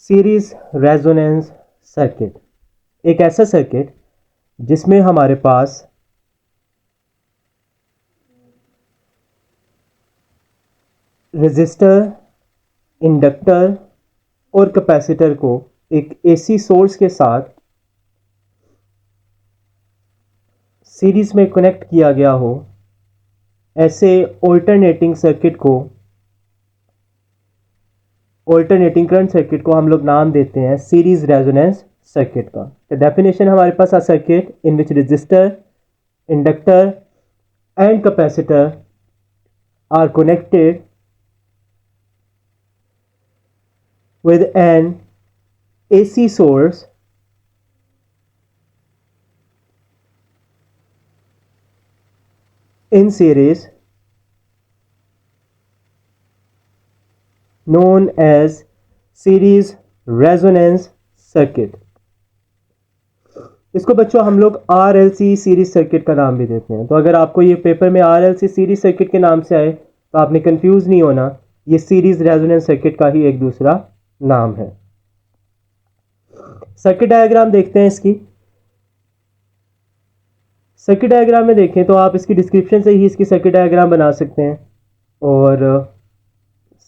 Series resonance circuit एक ऐसा circuit जिसमें हमारे पास रेजिस्टर, इंडक्टर और कैपेसिटर को एक एसी सोर्स के साथ सीरीज में कनेक्ट किया गया हो, ऐसे ऑल्टरनेटिंग करंट सर्किट को हम लोग नाम देते हैं सीरीज रेजोनेंस सर्किट का। द डेफिनेशन हमारे पास a circuit in which resistor, inductor and capacitor are connected with an AC source in series known as series resonance circuit। इसको बच्चों हम लोग RLC सीरीज सर्किट का नाम भी देते हैं। तो अगर आपको ये पेपर में RLC सीरीज सर्किट के नाम से आए तो आपने कंफ्यूज नहीं होना, ये सीरीज रेजोनेंस सर्किट का ही एक दूसरा नाम है। सर्किट डायग्राम देखते हैं इसकी। सर्किट डायग्राम में देखें तो आप इसकी डिस्क्रिप्शन से ही इसकी सर्किट डायग्राम बना सकते हैं। और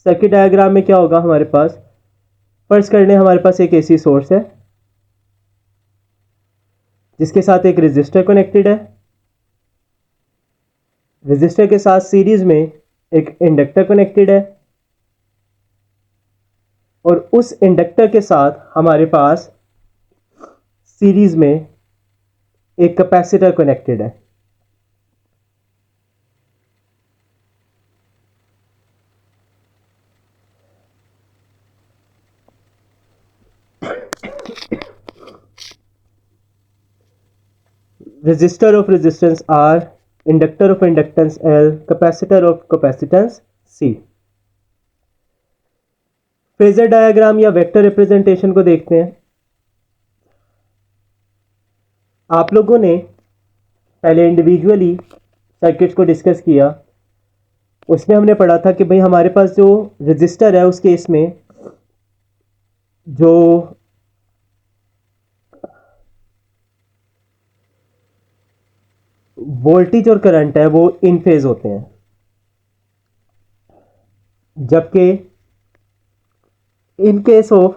सर्किट डायग्राम में क्या होगा, हमारे पास फर्स्ट करने हमारे पास एक एसी सोर्स है जिसके साथ एक रेजिस्टर कनेक्टेड है। रेजिस्टर के साथ सीरीज में एक इंडक्टर कनेक्टेड है और उस इंडक्टर के साथ हमारे पास सीरीज में एक कैपेसिटर कनेक्टेड है। resistor of resistance R, inductor of inductance L, capacitor of capacitance C। Phasor diagram या वेक्टर रिप्रेजेंटेशन को देखते हैं। आप लोगों ने पहले इंडिविजुअली सर्किट्स को डिस्कस किया, उसमें हमने पढ़ा था कि भाई हमारे पास जो रेजिस्टर है उस केस में जो वोल्टेज और करंट है वो इन फेज होते हैं, जबकि in case of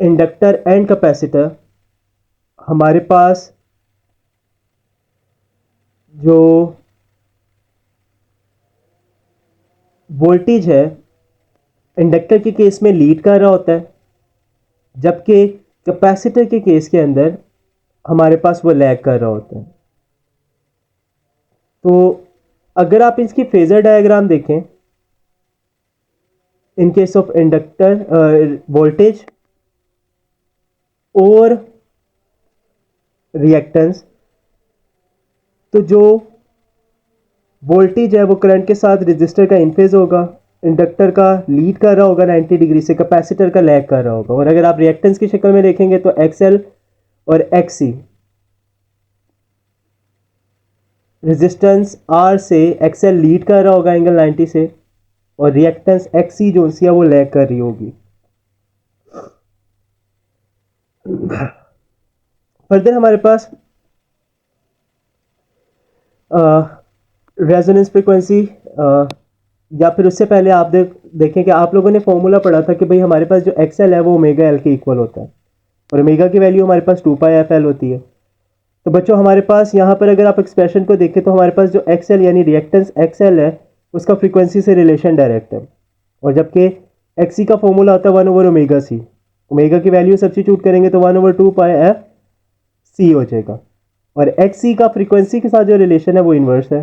inductor and capacitor हमारे पास जो वोल्टेज है इंडक्टर के केस में लीड कर रहा होता है, जबकि कैपेसिटर के केस के अंदर हमारे पास वो लैग कर रहा होता है। तो अगर आप इसकी फेजर डायग्राम देखें, in case of inductor voltage और रिएक्टेंस, तो जो वोल्टेज है वो करंट के साथ रेजिस्टर का इन फेज होगा, इंडक्टर का लीड कर रहा होगा 90 डिग्री से, कैपेसिटर का लैग कर रहा होगा। और अगर आप रिएक्टेंस की शक्ल में देखेंगे तो XL और XC, रेजिस्टेंस R से XL लीड कर रहा होगा एंगल 90 से और रिएक्टेंस XC जो सी है वो लैग कर रही होगी। फर्दर हमारे पास रेजोनेंस फ्रीक्वेंसी, या फिर उससे पहले आप देखें कि आप लोगों ने फॉर्मूला पढ़ा था कि भाई हमारे पास जो XL है वो ओमेगा L के इक्वल होता है और ओमेगा की वैल्यू हमारे पास 2πfL होती है। तो बच्चों हमारे पास यहाँ पर अगर आप एक्सप्रेशन को देखें तो हमारे पास जो XL यानी रिएक्टेंस XL है उसका फ्रीक्वेंसी से रिलेशन डायरेक्ट है, और जबकि XC का फॉर्मूला आता है 1/ओमेगा C। ओमेगा की वैल्यू सब्स्टिट्यूट करेंगे तो 1/2πfC हो जाएगा, और XC का फ्रीक्वेंसी के साथ जो रिलेशन है वो इन्वर्स है।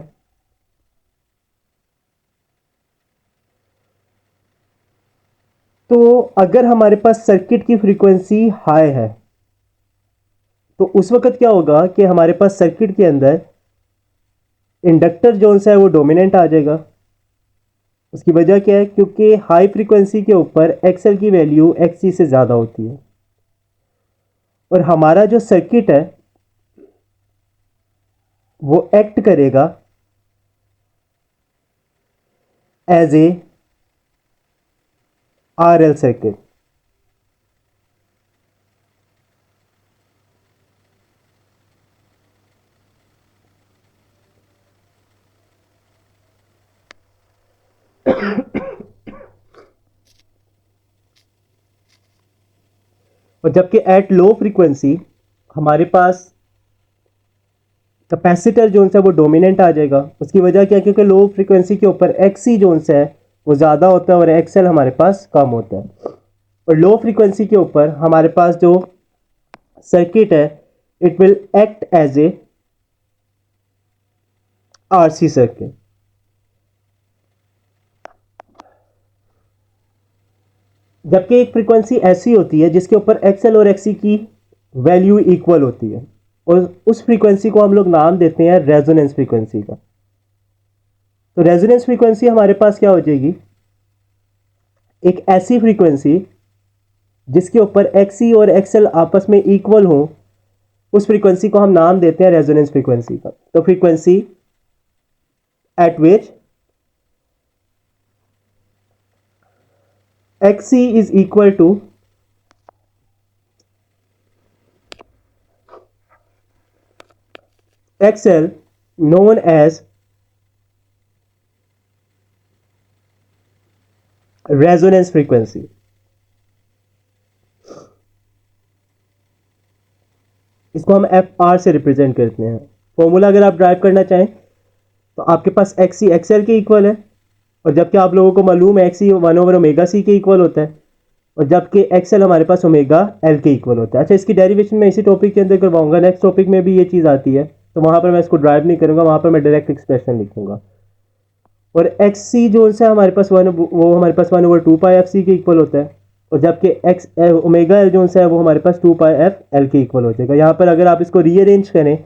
तो अगर हमारे पास सर्किट की फ्रीक्वेंसी हाई है तो उस वक्त क्या होगा कि हमारे पास सर्किट के अंदर इंडक्टर जो सा है वो डोमिनेंट आ जाएगा। उसकी वजह क्या है, क्योंकि हाई फ्रीक्वेंसी के ऊपर XL की वैल्यू XC से ज़्यादा होती है और हमारा जो सर्किट है वो एक्ट करेगा एज ए RL सर्किट। और जबकि एट लो फ्रीक्वेंसी हमारे पास कैपेसिटर जो है वो डोमिनेंट आ जाएगा। उसकी वजह क्या है? क्योंकि लो फ्रीक्वेंसी के ऊपर XC जो है वो ज़्यादा होता है और XL हमारे पास कम होता है। और लो फ्रीक्वेंसी के ऊपर हमारे पास जो सर्किट है it will act as a RC circuit. जबकि एक फ्रीक्वेंसी ऐसी होती है जिसके ऊपर XL और XC की वैल्यू इक्वल होती है और उस फ्रीक्वेंसी को हम लोग नाम देते हैं रेजोनेंस फ्रीक्वेंसी का। तो रेजोनेंस फ्रीक्वेंसी हमारे पास क्या हो जाएगी? एक ऐसी फ्रीक्वेंसी जिसके ऊपर XC और XL आपस में इक्वल हो, उस फ्रीक्वेंसी को हम नाम देते हैं रेजोनेंस फ्रीक्वेंसी का। तो frequency eight which XC is equal to XL known as resonance frequency. इसको हम FR से रिप्रेजेंट करते हैं। फॉर्मूला अगर आप ड्राइव करना चाहें तो आपके पास XC XL के इक्वल है और जबकि आप लोगों को मालूम है XC 1/ωc के इक्वल होता है और जबकि XL हमारे पास ωL के इक्वल होता है। अच्छा, इसकी डेरिवेशन मैं इसी टॉपिक के अंदर करवाऊंगा। नेक्स्ट टॉपिक में भी ये चीज़ आती है तो वहाँ पर मैं इसको ड्राइव नहीं करूँगा, वहाँ पर मैं डायरेक्ट एक्सप्रेशन लिखूंगा। और XC जो है हमारे पास वो हमारे पास 1/2πfc के इक्वल होता है और जबकि एक्स ωL जो है वो हमारे पास 2πfL के इक्वल हो जाएगा। यहाँ पर अगर आप इसको रीअरेंज करें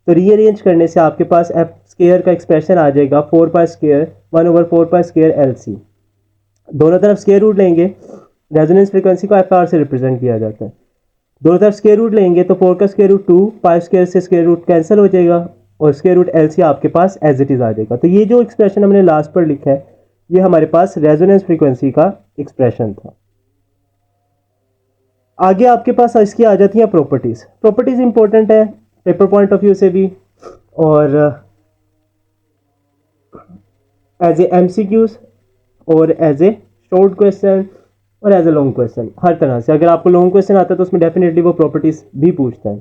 तो रीअरेंज करने से आपके पास एफ स्क्वायर का एक्सप्रेशन आ जाएगा 4π² 1/4π² LC। दोनों तरफ स्क्वायर रूट लेंगे, रेजोनेंस फ्रीक्वेंसी को FR से रिप्रेजेंट किया जाता है। दोनों तरफ स्क्वायर रूट लेंगे तो 4 का स्क्वायर रूट 2, पाई स्क्वायर से स्क्वायर रूट कैंसिल हो जाएगा और स्क्वायर रूट LC आपके पास एज इट इज आ जाएगा। तो ये जो एक्सप्रेशन हमने लास्ट पर लिखा है ये हमारे पास रेजोनेंस फ्रीक्वेंसी का एक्सप्रेशन था। आगे आपके पास इसकी आ जाती हैं प्रॉपर्टीज। प्रॉपर्टीज इंपॉर्टेंट है पेपर पॉइंट ऑफ व्यू से भी और एज ए MCQs और एज ए शॉर्ट क्वेश्चन और एज ए लॉन्ग क्वेश्चन, हर तरह से। अगर आपको लॉन्ग क्वेश्चन आता है तो उसमें डेफिनेटली वो प्रॉपर्टीज भी पूछता है।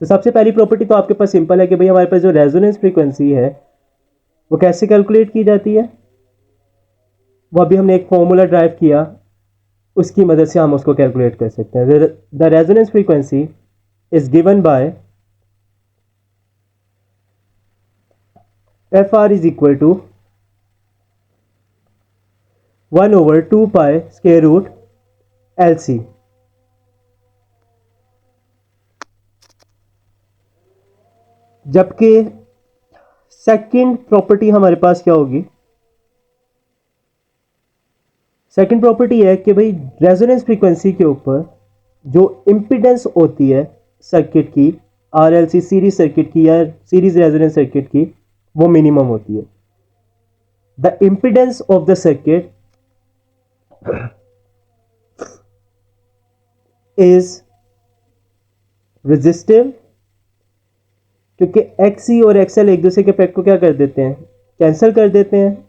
तो सबसे पहली प्रॉपर्टी तो आपके पास सिंपल है कि भाई हमारे पास जो रेजोनेंस फ्रीक्वेंसी है वो कैसे कैलकुलेट की जाती है। वो अभी हमने एक फॉर्मूला ड्राइव किया, उसकी मदद से हम उसको कैलकुलेट कर सकते हैं। The resonance frequency is given by FR is equal to 1/2π² LC। जबकि सेकंड प्रॉपर्टी हमारे पास क्या होगी? सेकंड प्रॉपर्टी है कि भाई रेजोनेंस फ्रीक्वेंसी के ऊपर जो इम्पीडेंस होती है सर्किट की, RLC सीरीज सर्किट की या सीरीज रेजोनेंस सर्किट की, वो मिनिमम होती है। The impedance of the circuit is resistive, क्योंकि XC और XL एक दूसरे के इफेक्ट को क्या कर देते हैं? कैंसिल कर देते हैं।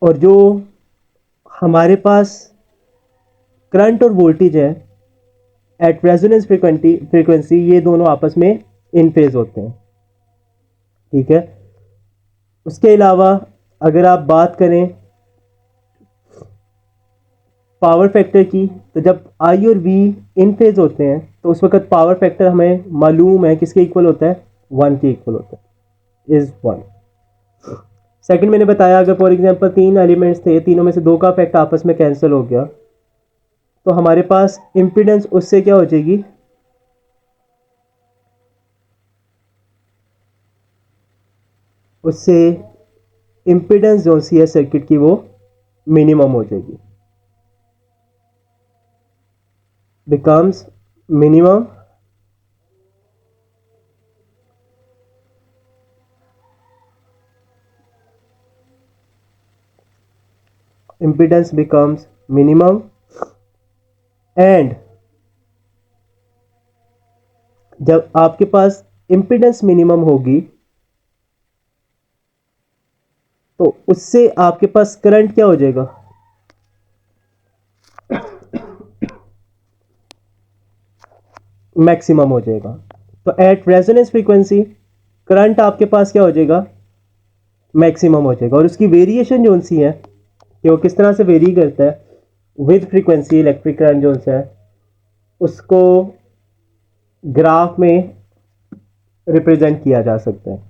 और जो हमारे पास करंट और वोल्टेज है एट रेजोनेंस फ्रीक्वेंसी, ये दोनों आपस में इन फेज होते हैं। ठीक है। उसके अलावा अगर आप बात करें पावर फैक्टर की, तो जब I और V इन फेज होते हैं तो उस वक्त पावर फैक्टर हमें मालूम है किसके इक्वल होता है? 1 के इक्वल होता है, इज 1। सेकंड मैंने बताया अगर फॉर एग्जांपल 3 एलिमेंट्स थे, तीनों में से 2 का इफेक्ट आपस में कैंसिल हो गया तो हमारे पास इम्पीडेंस उससे क्या हो जाएगी? उससे इम्पीडेंस जो सी है सर्किट की वो मिनिमम हो जाएगी, becomes minimum impedance becomes minimum and जब आपके पास impedance minimum होगी तो उससे आपके पास करंट क्या हो जाएगा, मैक्सिमम हो जाएगा। तो एट रेजोनेंस फ्रीक्वेंसी करंट आपके पास क्या हो जाएगा, मैक्सिमम हो जाएगा। और उसकी वेरिएशन जो सी है कि वो किस तरह से वेरी करता है विद फ्रीक्वेंसी, इलेक्ट्रिक करंट जो है उसको ग्राफ में रिप्रेजेंट किया जा सकता है।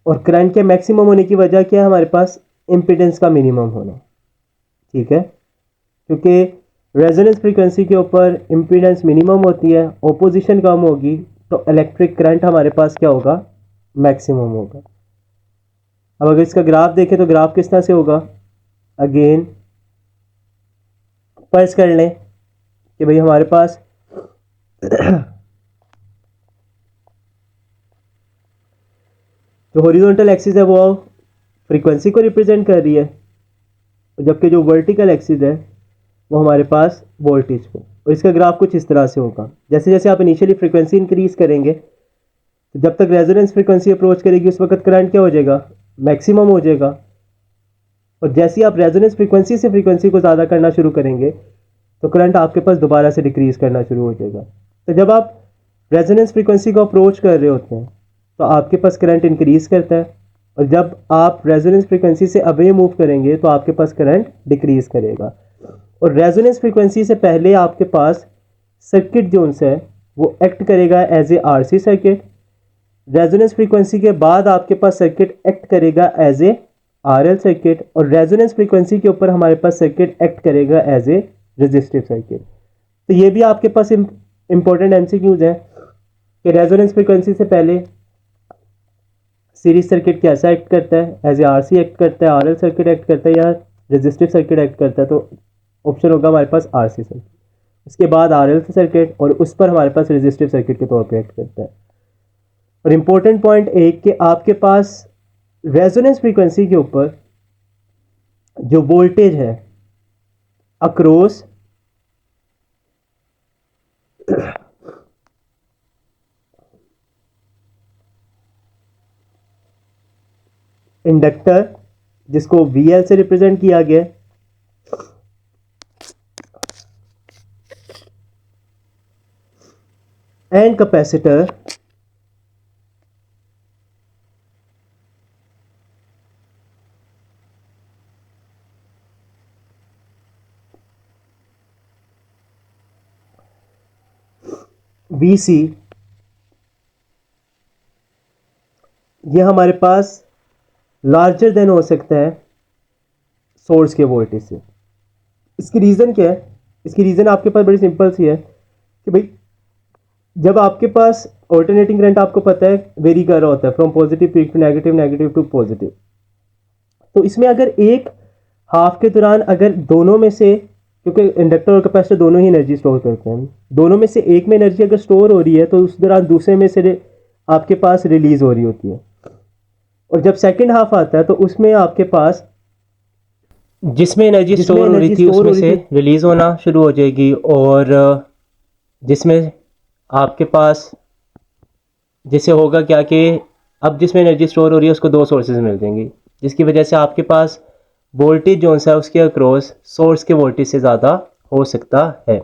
और करंट के मैक्सिमम होने की वजह क्या है, हमारे पास इम्पीडेंस का मिनिमम होना, ठीक है, क्योंकि रेजोनेंस फ्रीक्वेंसी के ऊपर इम्पीडेंस मिनिमम होती है, ऑपोजिशन कम होगी, तो इलेक्ट्रिक करंट हमारे पास क्या होगा, मैक्सिमम होगा। अब अगर इसका ग्राफ देखें तो ग्राफ किस तरह से होगा, अगेन फर्ज कर लें कि भाई हमारे पास जो हॉरिजॉन्टल एक्सिस है वो फ्रीक्वेंसी को रिप्रेजेंट कर रही है, जबकि जो वर्टिकल एक्सिस है वो हमारे पास वोल्टेज को। और इसका ग्राफ कुछ इस तरह से होगा, जैसे जैसे आप इनिशियली फ्रीक्वेंसी इंक्रीज करेंगे तो जब तक रेजोनेंस फ्रीक्वेंसी अप्रोच करेगी उस वक्त करंट क्या हो जाएगा, मैक्सिमम हो जाएगा। और जैसे ही आप रेजोनेंस फ्रीक्वेंसी से फ्रीक्वेंसी को ज़्यादा करना शुरू करेंगे तो करंट आपके पास दोबारा से डिक्रीज करना शुरू हो जाएगा। तो जब आप रेजोनेंस फ्रीक्वेंसी को अप्रोच कर रहे होते हैं तो आपके पास करंट इंक्रीज करता है, और जब आप रेजोनेंस फ्रीक्वेंसी से अवे मूव करेंगे तो आपके पास करंट डिक्रीज करेगा। और रेजोनेंस फ्रीक्वेंसी से पहले आपके पास सर्किट जोन्स है वो एक्ट करेगा as a RC circuit. Resonance frequency के बाद आपके पास सर्किट एक्ट करेगा एज ए आरएल सर्किट, और रेजोनेंस फ्रीक्वेंसी के ऊपर हमारे पास सर्किट एक्ट करेगा एज ए रेजिस्टिव सर्किट। तो ये भी आपके पास इंपॉर्टेंट एमसीक्यूज है कि रेजोनेंस फ्रीक्वेंसी से पहले सीरीज सर्किट कैसा एक्ट करता है, एज ए आरसी एक्ट करता है, आरएल सर्किट एक्ट करता है, या रेजिस्टिव सर्किट एक्ट करता है। तो ऑप्शन होगा हमारे पास आरसी सर्किट, उसके बाद आरएल सर्किट, और उस पर हमारे पास रेजिस्टिव सर्किट के तौर पे एक्ट करता है। और इम्पोर्टेंट पॉइंट एक कि आपके पास रेजोनेंस फ्रीक्वेंसी के ऊपर जो वोल्टेज है अक्रॉस इंडक्टर, जिसको VL से रिप्रेजेंट किया गया है, एंड कैपेसिटर VC, ये हमारे पास लार्जर देन हो सकता है सोर्स के वोल्टेज से। इसकी रीज़न क्या है, इसकी रीज़न आपके पास बड़ी सिंपल सी है कि भाई जब आपके पास ऑल्टरनेटिंग करंट आपको पता है वेरी कर रहा होता है from positive peak to negative, negative to positive, तो इसमें अगर एक हाफ के दौरान अगर दोनों में से, क्योंकि इंडक्टर और कैपेसिटर दोनों ही एनर्जी स्टोर करते हैं, दोनों में से एक में एनर्जी अगर स्टोर हो रही है तो उस दौरान दूसरे में से आपके पास रिलीज हो रही होती है। और जब सेकंड हाफ आता है तो उसमें आपके पास जिसमें एनर्जी स्टोर हो रही थी उसमें से रिलीज होना शुरू हो जाएगी, और जिसमें आपके पास जिससे होगा क्या कि अब जिसमें एनर्जी स्टोर हो रही है उसको दो सोर्सेज मिल जाएंगी, जिसकी वजह से आपके पास वोल्टेज जो है उसके अक्रॉस सोर्स के वोल्टेज से ज़्यादा हो सकता है।